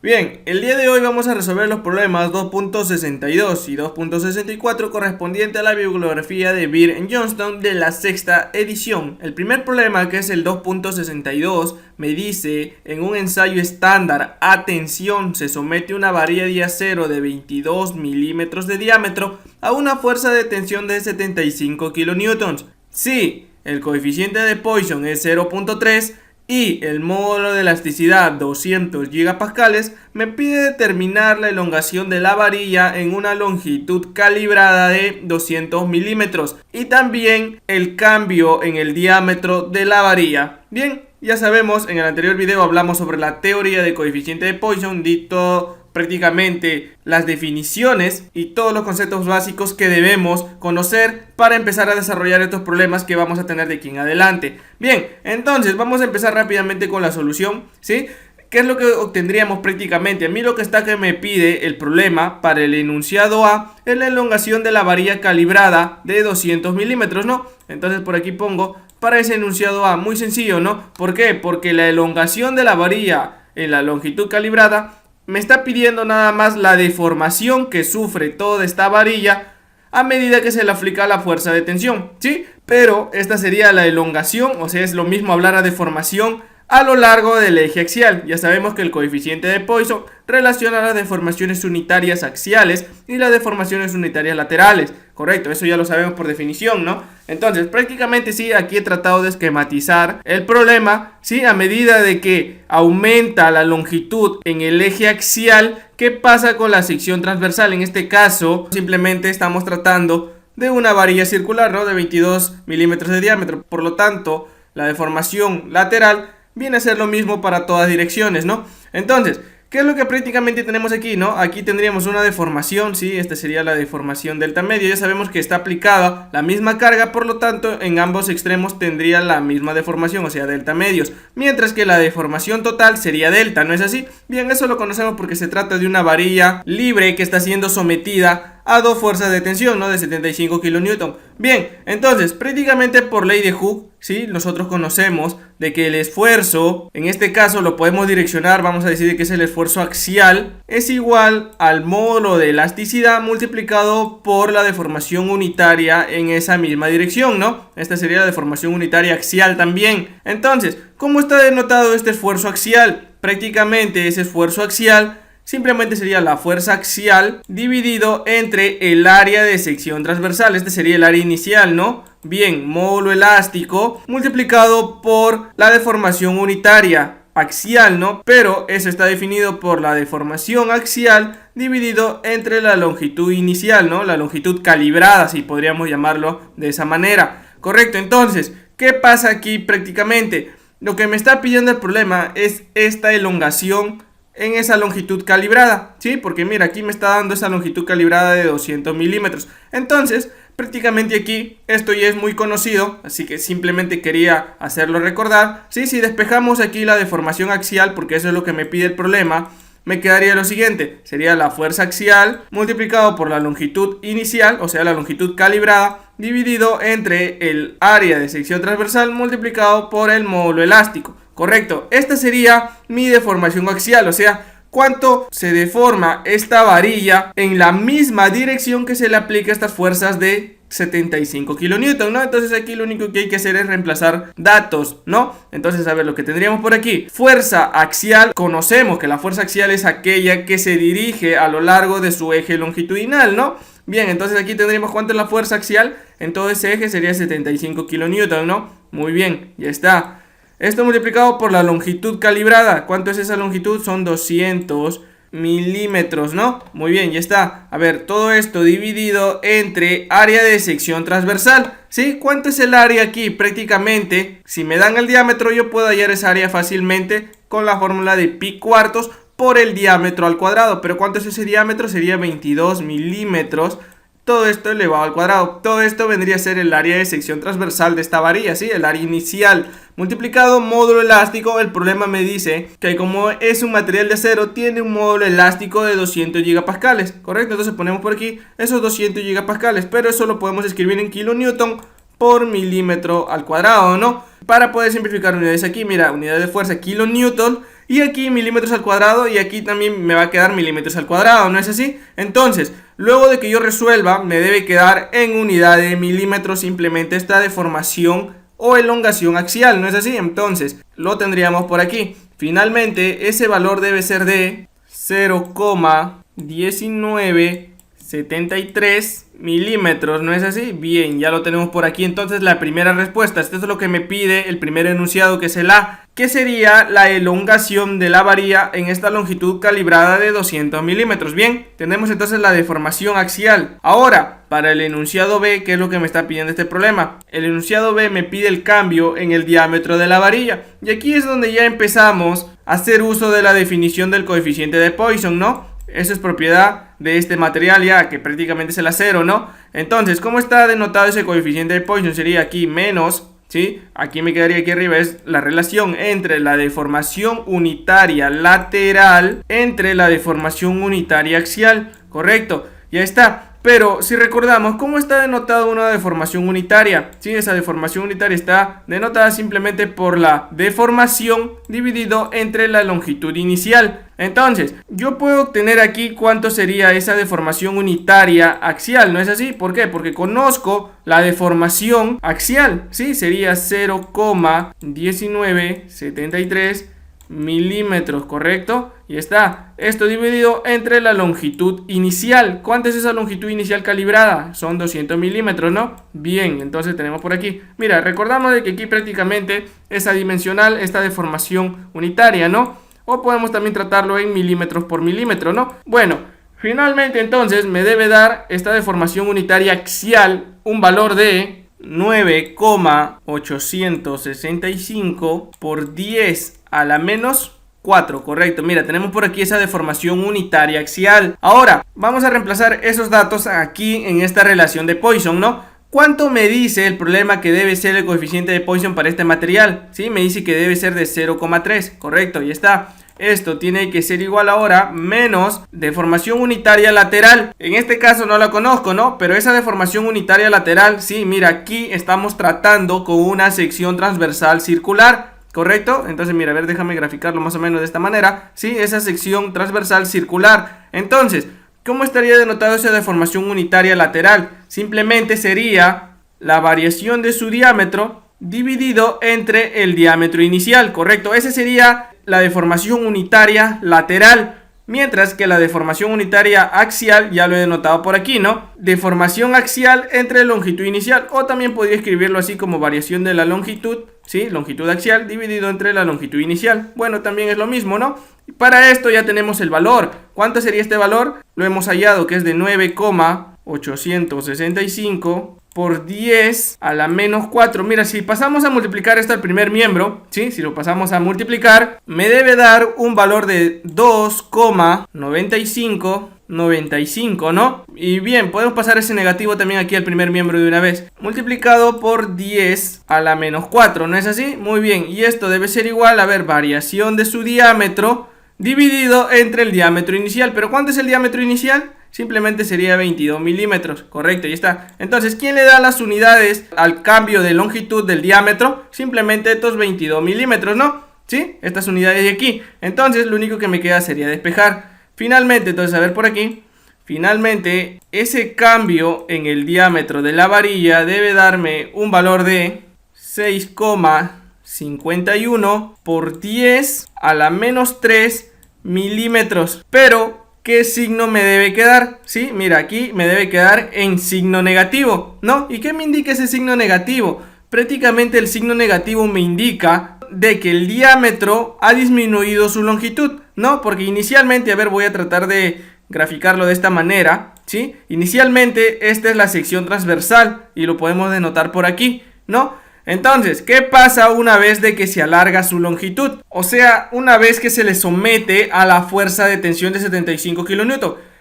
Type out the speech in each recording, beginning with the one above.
Bien, el día de hoy vamos a resolver los problemas 2.62 y 2.64 correspondiente a la bibliografía de Beer and Johnston de la sexta edición. El primer problema, que es el 2.62, me dice: en un ensayo estándar, atención, se somete una varilla de acero de 22 milímetros de diámetro a una fuerza de tensión de 75 kilonewtons. Si el coeficiente de Poisson es 0.3 y el módulo de elasticidad 200 gigapascales, me pide determinar la elongación de la varilla en una longitud calibrada de 200 milímetros y también el cambio en el diámetro de la varilla. Bien, ya sabemos, en el anterior video hablamos sobre la teoría de coeficiente de Poisson, dito prácticamente las definiciones y todos los conceptos básicos que debemos conocer para empezar a desarrollar estos problemas que vamos a tener de aquí en adelante. Bien, entonces vamos a empezar rápidamente con la solución, ¿sí? ¿Qué es lo que obtendríamos prácticamente? A mí lo que está que me pide el problema para el enunciado A es la elongación de la varilla calibrada de 200 milímetros, ¿no? Entonces por aquí pongo para ese enunciado A, muy sencillo, ¿no? ¿Por qué? Porque la elongación de la varilla en la longitud calibrada me está pidiendo nada más la deformación que sufre toda esta varilla a medida que se le aplica la fuerza de tensión, ¿sí? Pero esta sería la elongación, o sea, es lo mismo hablar a deformación a lo largo del eje axial. Ya sabemos que el coeficiente de Poisson relaciona las deformaciones unitarias axiales y las deformaciones unitarias laterales. Correcto, eso ya lo sabemos por definición, ¿no? Entonces, prácticamente sí, aquí he tratado de esquematizar el problema, ¿sí? A medida de que aumenta la longitud en el eje axial, ¿qué pasa con la sección transversal? En este caso, simplemente estamos tratando de una varilla circular, ¿no? De 22 milímetros de diámetro. Por lo tanto, la deformación lateral viene a ser lo mismo para todas direcciones, ¿no? Entonces, ¿qué es lo que prácticamente tenemos aquí, no? Aquí tendríamos una deformación, ¿sí? Esta sería la deformación delta medio. Ya sabemos que está aplicada la misma carga, por lo tanto, en ambos extremos tendría la misma deformación, o sea, delta medios. Mientras que la deformación total sería delta, ¿no es así? Bien, eso lo conocemos porque se trata de una varilla libre que está siendo sometida a dos fuerzas de tensión, ¿no? De 75 kilonewton. Bien, entonces, prácticamente por ley de Hooke, ¿sí? Nosotros conocemos de que el esfuerzo, en este caso lo podemos direccionar, vamos a decir que es el esfuerzo axial, es igual al módulo de elasticidad multiplicado por la deformación unitaria en esa misma dirección, ¿no? Esta sería la deformación unitaria axial también. Entonces, ¿cómo está denotado este esfuerzo axial? Prácticamente ese esfuerzo axial simplemente sería la fuerza axial dividido entre el área de sección transversal. Este sería el área inicial, ¿no? Bien, módulo elástico multiplicado por la deformación unitaria axial, ¿no? Pero eso está definido por la deformación axial dividido entre la longitud inicial, ¿no? La longitud calibrada, si podríamos llamarlo de esa manera. Correcto, entonces, ¿qué pasa aquí prácticamente? Lo que me está pidiendo el problema es esta elongación en esa longitud calibrada, ¿sí? Porque mira, aquí me está dando esa longitud calibrada de 200 milímetros. Entonces, prácticamente aquí, esto ya es muy conocido, así que simplemente quería hacerlo recordar, ¿sí? Si despejamos aquí la deformación axial, porque eso es lo que me pide el problema, me quedaría lo siguiente: sería la fuerza axial multiplicado por la longitud inicial, o sea, la longitud calibrada, dividido entre el área de sección transversal multiplicado por el módulo elástico. Correcto, esta sería mi deformación axial, o sea, cuánto se deforma esta varilla en la misma dirección que se le aplica estas fuerzas de 75 kilonewton, ¿no? Entonces aquí lo único que hay que hacer es reemplazar datos, ¿no? Entonces, a ver, lo que tendríamos por aquí: fuerza axial, conocemos que la fuerza axial es aquella que se dirige a lo largo de su eje longitudinal, ¿no? Bien, entonces aquí tendríamos cuánto es la fuerza axial en todo ese eje, sería 75 kilonewton, ¿no? Muy bien, ya está. Esto multiplicado por la longitud calibrada. ¿Cuánto es esa longitud? Son 200 milímetros, ¿no? Muy bien, ya está. A ver, todo esto dividido entre área de sección transversal, ¿sí? ¿Cuánto es el área aquí? Prácticamente, si me dan el diámetro, yo puedo hallar esa área fácilmente con la fórmula de pi cuartos por el diámetro al cuadrado. Pero ¿cuánto es ese diámetro? Sería 22 milímetros. Todo esto elevado al cuadrado. Todo esto vendría a ser el área de sección transversal de esta varilla, ¿sí? El área inicial multiplicado módulo elástico. El problema me dice que como es un material de acero, tiene un módulo elástico de 200 gigapascales. Correcto, entonces ponemos por aquí esos 200 gigapascales. Pero eso lo podemos escribir en kilonewton por milímetro al cuadrado, ¿no? Para poder simplificar unidades aquí, mira, unidad de fuerza kilonewton y aquí milímetros al cuadrado y aquí también me va a quedar milímetros al cuadrado, ¿no es así? Entonces, luego de que yo resuelva, me debe quedar en unidad de milímetros simplemente esta deformación o elongación axial, ¿no es así? Entonces, lo tendríamos por aquí. Finalmente, ese valor debe ser de 0,1973 milímetros, ¿no es así? Bien, ya lo tenemos por aquí. Entonces la primera respuesta, esto es lo que me pide el primer enunciado, que es el A, que sería la elongación de la varilla en esta longitud calibrada de 200 milímetros. Bien, tenemos entonces la deformación axial. Ahora, para el enunciado B, ¿qué es lo que me está pidiendo este problema? El enunciado B me pide el cambio en el diámetro de la varilla, y aquí es donde ya empezamos a hacer uso de la definición del coeficiente de Poisson, ¿no? Eso es propiedad de este material ya, que prácticamente es el acero, ¿no? Entonces, ¿cómo está denotado ese coeficiente de Poisson? Sería aquí menos, ¿sí? Aquí me quedaría aquí arriba, es la relación entre la deformación unitaria lateral entre la deformación unitaria axial, ¿correcto? Ya está. Pero si recordamos, ¿cómo está denotada una deformación unitaria? Sí, esa deformación unitaria está denotada simplemente por la deformación dividido entre la longitud inicial. Entonces, yo puedo obtener aquí cuánto sería esa deformación unitaria axial, ¿no es así? ¿Por qué? Porque conozco la deformación axial, ¿sí? Sería 0,1973 milímetros, ¿correcto? Y está esto dividido entre la longitud inicial. ¿Cuánta es esa longitud inicial calibrada? Son 200 milímetros, ¿no? Bien, entonces tenemos por aquí. Mira, recordamos de que aquí prácticamente es adimensional esta deformación unitaria, ¿no? O podemos también tratarlo en milímetros por milímetro, ¿no? Bueno, finalmente entonces me debe dar esta deformación unitaria axial un valor de 9,865 por 10 a la menos 4, correcto. Mira, tenemos por aquí esa deformación unitaria axial. Ahora, vamos a reemplazar esos datos aquí en esta relación de Poisson, ¿no? ¿Cuánto me dice el problema que debe ser el coeficiente de Poisson para este material? Sí, me dice que debe ser de 0,3, correcto, y está. Esto tiene que ser igual ahora menos deformación unitaria lateral. En este caso no la conozco, ¿no? Pero esa deformación unitaria lateral, sí, mira, aquí estamos tratando con una sección transversal circular, ¿correcto? Entonces, mira, a ver, déjame graficarlo más o menos de esta manera. Sí, esa sección transversal circular. Entonces, ¿cómo estaría denotado esa deformación unitaria lateral? Simplemente sería la variación de su diámetro dividido entre el diámetro inicial, ¿correcto? Esa sería la deformación unitaria lateral. Mientras que la deformación unitaria axial ya lo he denotado por aquí, ¿no? Deformación axial entre longitud inicial, o también podría escribirlo así como variación de la longitud, ¿sí? Longitud axial dividido entre la longitud inicial. Bueno, también es lo mismo, ¿no? Y para esto ya tenemos el valor. ¿Cuánto sería este valor? Lo hemos hallado, que es de 9,865 por 10 a la menos 4. Mira, si pasamos a multiplicar esto al primer miembro, ¿sí? Si lo pasamos a multiplicar, me debe dar un valor de 2,9595, ¿no? Y bien, podemos pasar ese negativo también aquí al primer miembro de una vez. Multiplicado por 10 a la menos 4, ¿no es así? Muy bien, y esto debe ser igual, a ver, variación de su diámetro dividido entre el diámetro inicial. ¿Pero cuánto es el diámetro inicial? Simplemente sería 22 milímetros, correcto, y está. Entonces, ¿quién le da las unidades al cambio de longitud del diámetro? Simplemente estos 22 milímetros, ¿no? ¿Sí? Estas unidades de aquí. Entonces, lo único que me queda sería despejar. Finalmente, entonces, a ver por aquí. Finalmente, ese cambio en el diámetro de la varilla debe darme un valor de 6,51 por 10 a la menos 3 milímetros. Pero ¿qué signo me debe quedar? Sí, mira, aquí me debe quedar en signo negativo, ¿no? ¿Y qué me indica ese signo negativo? Prácticamente el signo negativo me indica de que el diámetro ha disminuido su longitud, ¿no? Porque inicialmente, a ver, voy a tratar de graficarlo de esta manera, ¿sí? Inicialmente esta es la sección transversal y lo podemos denotar por aquí, ¿no? Entonces, ¿qué pasa una vez de que se alarga su longitud? O sea, una vez que se le somete a la fuerza de tensión de 75 kN.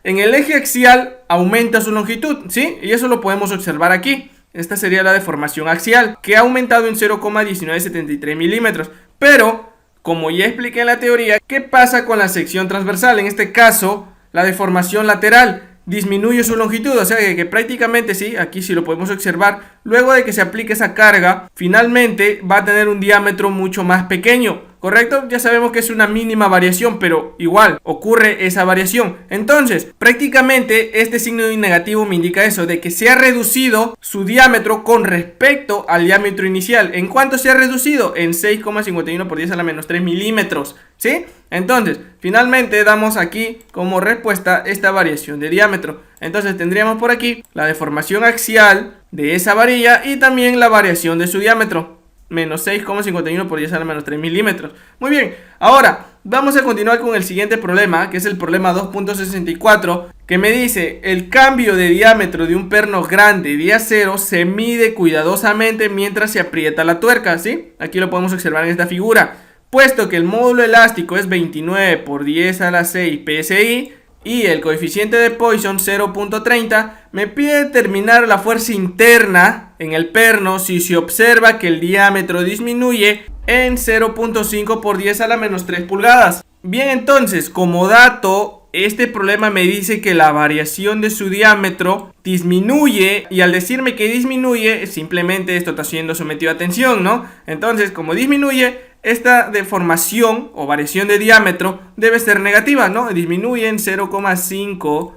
En el eje axial aumenta su longitud, ¿sí? Y eso lo podemos observar aquí. Esta sería la deformación axial, que ha aumentado en 0,1973 milímetros. Pero, como ya expliqué en la teoría, ¿qué pasa con la sección transversal? En este caso, la deformación lateral disminuye su longitud, o sea que prácticamente, sí, aquí sí lo podemos observar, luego de que se aplique esa carga, finalmente va a tener un diámetro mucho más pequeño. ¿Correcto? Ya sabemos que es una mínima variación, pero igual ocurre esa variación. Entonces, prácticamente este signo negativo me indica eso, de que se ha reducido su diámetro con respecto al diámetro inicial. ¿En cuánto se ha reducido? En 6,51 por 10 a la menos 3 milímetros. ¿Sí? Entonces, finalmente damos aquí como respuesta esta variación de diámetro. Entonces tendríamos por aquí la deformación axial de esa varilla y también la variación de su diámetro. Menos 6,51 por 10 a la menos 3 milímetros. Muy bien, ahora vamos a continuar con el siguiente problema, que es el problema 2.64, que me dice: el cambio de diámetro de un perno grande de acero se mide cuidadosamente mientras se aprieta la tuerca, ¿sí? Aquí lo podemos observar en esta figura. Puesto que el módulo elástico es 29 por 10 a la 6 psi y el coeficiente de Poisson 0.30, me pide determinar la fuerza interna en el perno si se observa que el diámetro disminuye en 0.5 por 10 a la menos 3 pulgadas. Bien, entonces, como dato, este problema me dice que la variación de su diámetro disminuye, y al decirme que disminuye, simplemente esto está siendo sometido a tensión, ¿no? Entonces, como disminuye, esta deformación o variación de diámetro debe ser negativa, ¿no? Disminuye en 0,5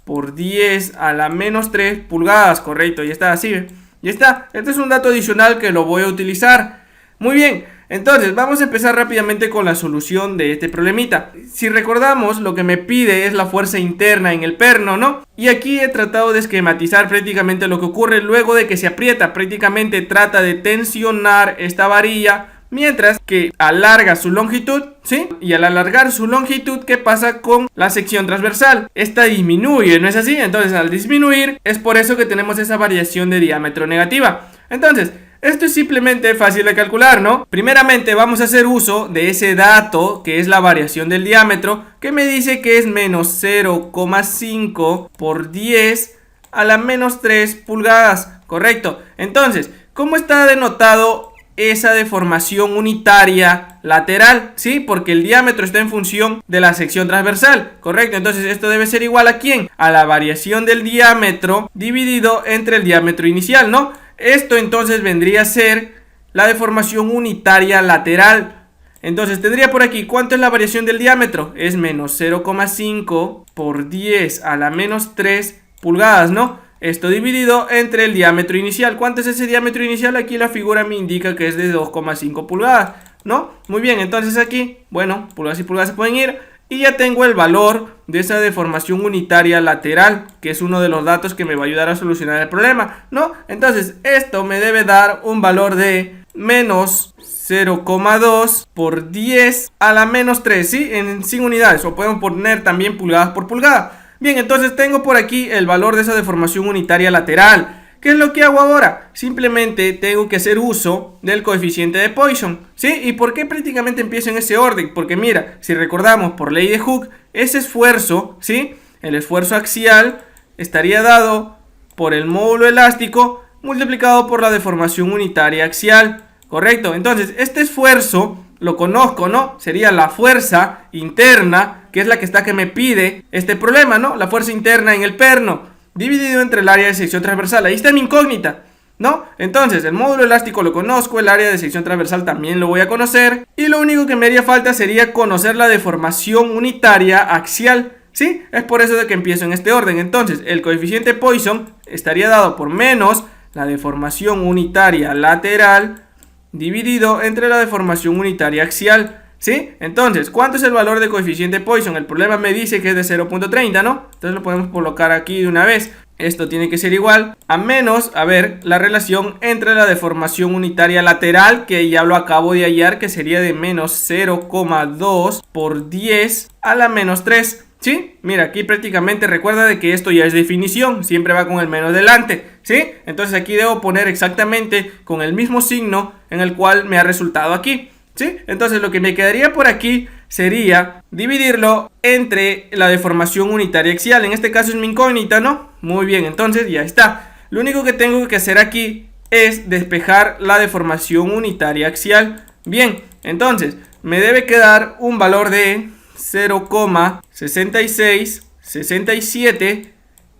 por 10 a la menos 3 pulgadas, correcto, ya está, así, ya está. Este es un dato adicional que lo voy a utilizar. Muy bien, entonces vamos a empezar rápidamente con la solución de este problemita. Si recordamos, lo que me pide es la fuerza interna en el perno, ¿no? Y aquí he tratado de esquematizar prácticamente lo que ocurre luego de que se aprieta. Prácticamente trata de tensionar esta varilla mientras que alarga su longitud, ¿sí? Y al alargar su longitud, ¿qué pasa con la sección transversal? Esta disminuye, ¿no es así? Entonces, al disminuir, es por eso que tenemos esa variación de diámetro negativa. Entonces, esto es simplemente fácil de calcular, ¿no? Primeramente vamos a hacer uso de ese dato que es la variación del diámetro, que me dice que es menos 0,5 por 10 a la menos 3 pulgadas, correcto. Entonces, ¿cómo está denotado esa deformación unitaria lateral? ¿Sí? Porque el diámetro está en función de la sección transversal, correcto. Entonces esto debe ser igual a ¿quién? A la variación del diámetro dividido entre el diámetro inicial, ¿no? Esto entonces vendría a ser la deformación unitaria lateral. Entonces tendría por aquí, ¿cuánto es la variación del diámetro? Es menos 0,5 por 10 a la menos 3 pulgadas, ¿no? Esto dividido entre el diámetro inicial. ¿Cuánto es ese diámetro inicial? Aquí la figura me indica que es de 2,5 pulgadas, ¿no? Muy bien, entonces aquí, bueno, pulgadas y pulgadas se pueden ir. Y ya tengo el valor de esa deformación unitaria lateral, que es uno de los datos que me va a ayudar a solucionar el problema, ¿no? Entonces esto me debe dar un valor de menos 0,2 por 10 a la menos 3, ¿sí? Sin unidades, o podemos poner también pulgadas por pulgada. Bien, entonces tengo por aquí el valor de esa deformación unitaria lateral. ¿Qué es lo que hago ahora? Simplemente tengo que hacer uso del coeficiente de Poisson, ¿sí? ¿Y por qué prácticamente empiezo en ese orden? Porque mira, si recordamos por ley de Hooke, ese esfuerzo, ¿sí? El esfuerzo axial estaría dado por el módulo elástico multiplicado por la deformación unitaria axial, ¿correcto? Entonces, este esfuerzo lo conozco, ¿no? Sería la fuerza interna, que es la que me pide este problema, ¿no? La fuerza interna en el perno, dividido entre el área de sección transversal. Ahí está mi incógnita, ¿no? Entonces, el módulo elástico lo conozco, el área de sección transversal también lo voy a conocer, y lo único que me haría falta sería conocer la deformación unitaria axial, ¿sí? Es por eso de que empiezo en este orden. Entonces, el coeficiente Poisson estaría dado por menos la deformación unitaria lateral dividido entre la deformación unitaria axial, ¿sí? Entonces, ¿cuánto es el valor de coeficiente Poisson? El problema me dice que es de 0.30, ¿no? Entonces lo podemos colocar aquí de una vez. Esto tiene que ser igual a menos, a ver, la relación entre la deformación unitaria lateral, que ya lo acabo de hallar, que sería de menos 0,2 por 10 a la menos 3. ¿Sí? Mira, aquí prácticamente recuerda de que esto ya es definición, siempre va con el menos delante, ¿sí? Entonces aquí debo poner exactamente con el mismo signo en el cual me ha resultado aquí, ¿sí? Entonces lo que me quedaría por aquí sería dividirlo entre la deformación unitaria axial. En este caso es mi incógnita, ¿no? Muy bien, entonces ya está. Lo único que tengo que hacer aquí es despejar la deformación unitaria axial. Bien, entonces me debe quedar un valor de 0,6667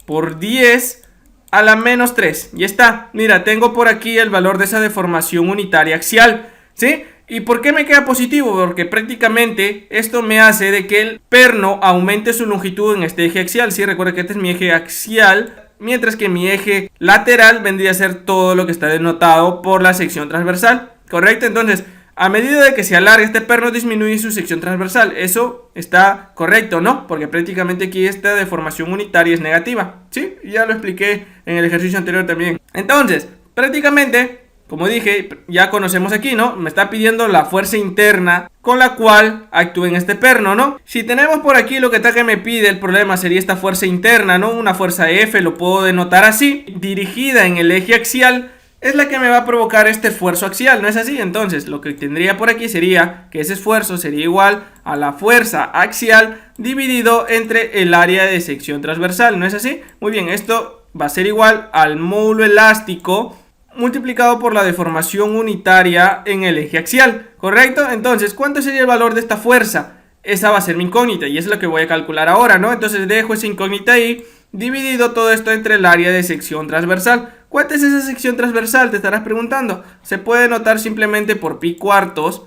por 10 a la menos 3. Ya está. Mira, tengo por aquí el valor de esa deformación unitaria axial, ¿sí? ¿Y por qué me queda positivo? Porque prácticamente esto me hace de que el perno aumente su longitud en este eje axial. Sí, recuerda que este es mi eje axial, mientras que mi eje lateral vendría a ser todo lo que está denotado por la sección transversal, ¿correcto? Entonces, a medida de que se alarga este perno, disminuye su sección transversal. Eso está correcto, ¿no? Porque prácticamente aquí esta deformación unitaria es negativa, ¿sí? Ya lo expliqué en el ejercicio anterior también. Entonces, prácticamente, como dije, ya conocemos aquí, ¿no? Me está pidiendo la fuerza interna con la cual actúe en este perno, ¿no? Si tenemos por aquí lo que está que me pide, el problema sería esta fuerza interna, ¿no? Una fuerza F, lo puedo denotar así, dirigida en el eje axial, es la que me va a provocar este esfuerzo axial, ¿no es así? Entonces, lo que tendría por aquí sería que ese esfuerzo sería igual a la fuerza axial dividido entre el área de sección transversal, ¿no es así? Muy bien, esto va a ser igual al módulo elástico multiplicado por la deformación unitaria en el eje axial, ¿correcto? Entonces, ¿cuánto sería el valor de esta fuerza? Esa va a ser mi incógnita y es lo que voy a calcular ahora, ¿no? Entonces dejo esa incógnita ahí, dividido todo esto entre el área de sección transversal. ¿Cuánta es esa sección transversal? Te estarás preguntando. Se puede notar simplemente por pi cuartos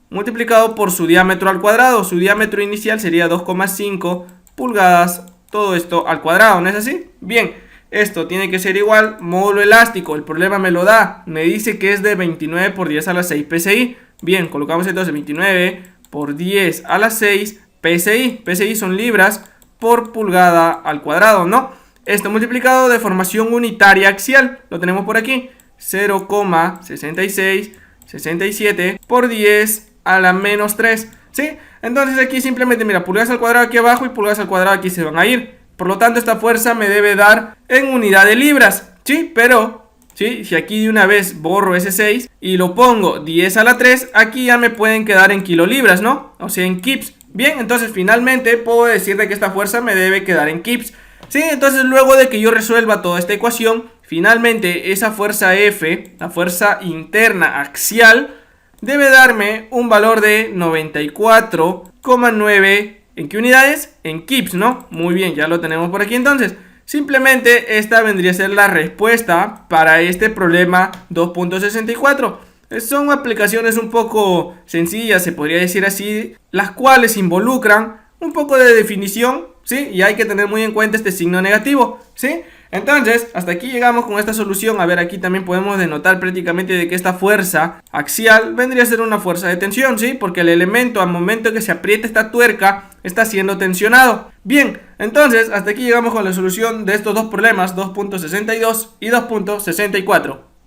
multiplicado por su diámetro al cuadrado. Su diámetro inicial sería 2,5 pulgadas, todo esto al cuadrado, ¿no es así? Bien, esto tiene que ser igual, módulo elástico, el problema me lo da, me dice que es de 29 por 10 a la 6 PSI. Bien, colocamos entonces 29 por 10 a la 6 PSI. PSI son libras por pulgada al cuadrado, ¿no? Esto multiplicado de formación unitaria axial, lo tenemos por aquí, 0,6667 por 10 a la menos 3, ¿sí? Entonces aquí simplemente, mira, pulgadas al cuadrado aquí abajo y pulgadas al cuadrado aquí se van a ir. Por lo tanto, esta fuerza me debe dar en unidad de libras, ¿sí? Pero, ¿sí? Si aquí de una vez borro ese 6 y lo pongo 10 a la 3, aquí ya me pueden quedar en kilolibras, ¿no? O sea, en kips. Bien, entonces finalmente puedo decir de que esta fuerza me debe quedar en kips. Sí, entonces luego de que yo resuelva toda esta ecuación, finalmente esa fuerza F, la fuerza interna axial, debe darme un valor de 94,9. ¿En qué unidades? En kips, ¿no? Muy bien, ya lo tenemos por aquí entonces. Simplemente esta vendría a ser la respuesta para este problema 2.64. Son aplicaciones un poco sencillas, se podría decir así, las cuales involucran un poco de definición, ¿sí? Y hay que tener muy en cuenta este signo negativo, ¿sí? Entonces, hasta aquí llegamos con esta solución. A ver, aquí también podemos denotar prácticamente de que esta fuerza axial vendría a ser una fuerza de tensión, ¿sí? Porque el elemento al momento que se aprieta esta tuerca está siendo tensionado. Bien, entonces, hasta aquí llegamos con la solución de estos dos problemas, 2.62 y 2.64.